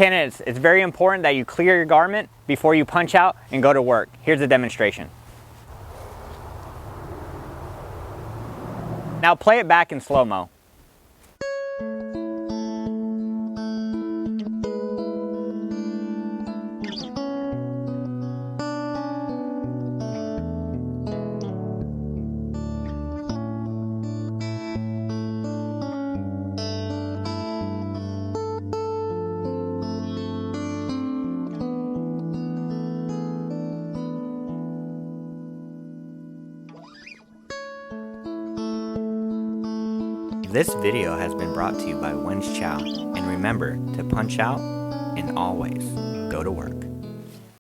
Candidates, it's very important that you clear your garment before you punch out and go to work. Here's a demonstration. Now play it back in slow-mo. This video has been brought to you by Chow, and remember to punch out and always go to work.